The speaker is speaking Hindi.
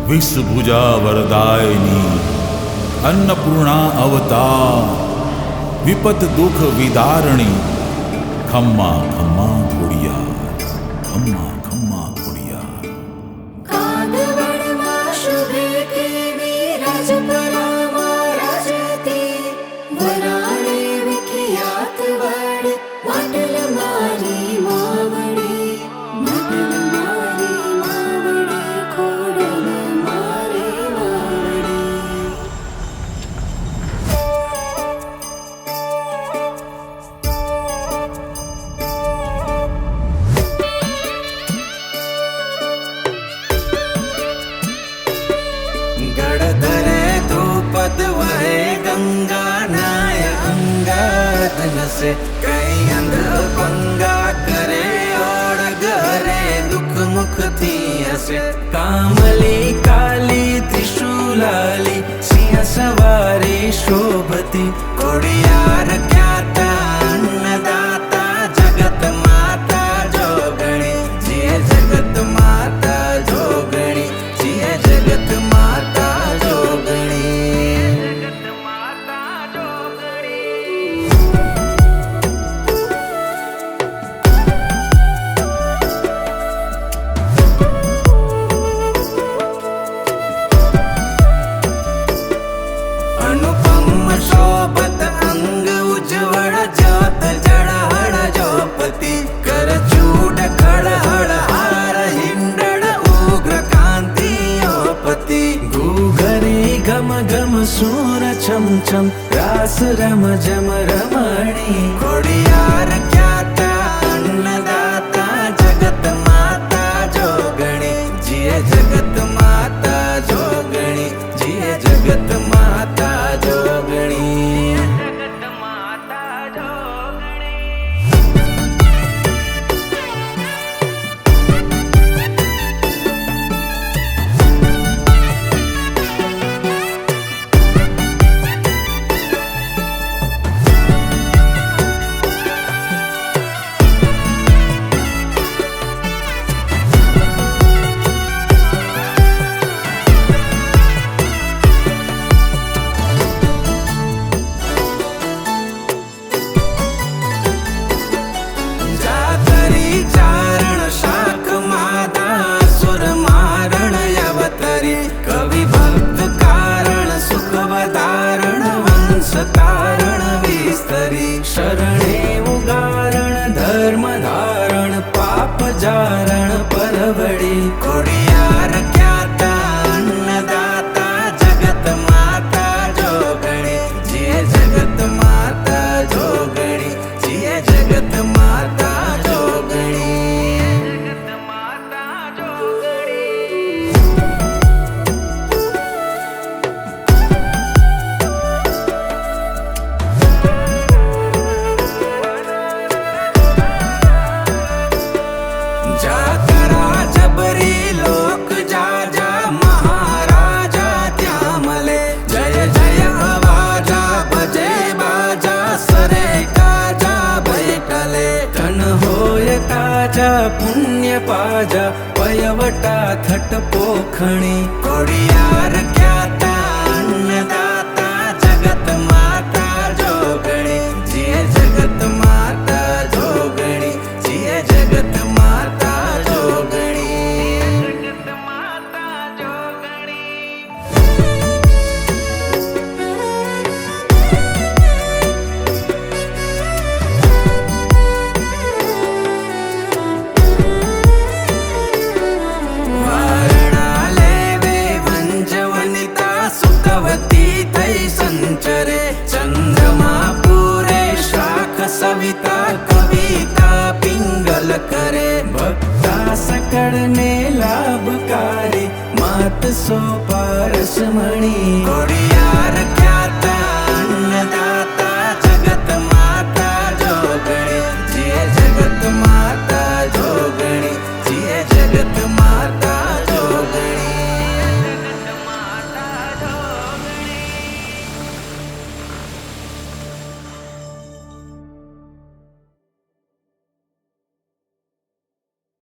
विषभुजा वरदायिनी अन्नपूर्णा अवतार विपत दुख विदारणी खम्मा खम्मा घोड़िया खम्मा खम्मा घोड़िया। कागवडમાં શુભે કેવી રાજપરામાં રાજતી વરાળે વિખ્યાત વડ માટલ મારી માવડી ખોડલ મારી માવડી। गड़धरे द्रुपद वहे गंगा नाय अंगाधन से कई अंध पंगा करे और गहरे दुख मुख थी हसे कामली काली त्रिशूलाली सिंह सवारी शोभती कोड़ियार ख्याता अन्नदाता जगत माता जोगणी जिये जगत माता जोगणी जिये जगत माता जोगणी। अनुपम शोभत अंग उज्ज्वल ज्योत जड़हड़ जोपति कर चूड खड़हड़ हार हिंडड़ उग्र कांति ओपति घूघरी घम घम सूर छम छम रास रम जम रमणी कोड़ियार ख्याता अन्नदाता जगत माता जोगणी जिये जगत माता जोगणी जिये जगत माता जोगणी। जातरी चारण शाख मादा सुर मारण अवतरी कवि भक्त कारण सुख वधारण वंश तारण विस्तरी शरणे उगारण धर्म धारण पाप जारण परवड़ी कोड़ियार ख्याता अन्नदाता जगत माता जोगणी जिये जगत माता जोगणी जिये जगत माता जोगणी। जातरा जबरी लोक जाजा महाराजा त्यामले जय जय आवाजा बजे बाजा सरे काजा बैठले धन होय ताजा पुण्य पाजा पयवटा थट पोखणी कोड़ियार ख्याता अन्नदाता जगत माता जोगणी जिये जगत माता जोगणी जिये जगत माता जोगणी। वारणा लेवे वंज वनिता सुतवती थई संचरे चंद्रमा पूरे शाख सविता कविता पिंगल करे भक्ता सकड़ ने लाभकारी मात सो पारस मणि कोड़ियार क्या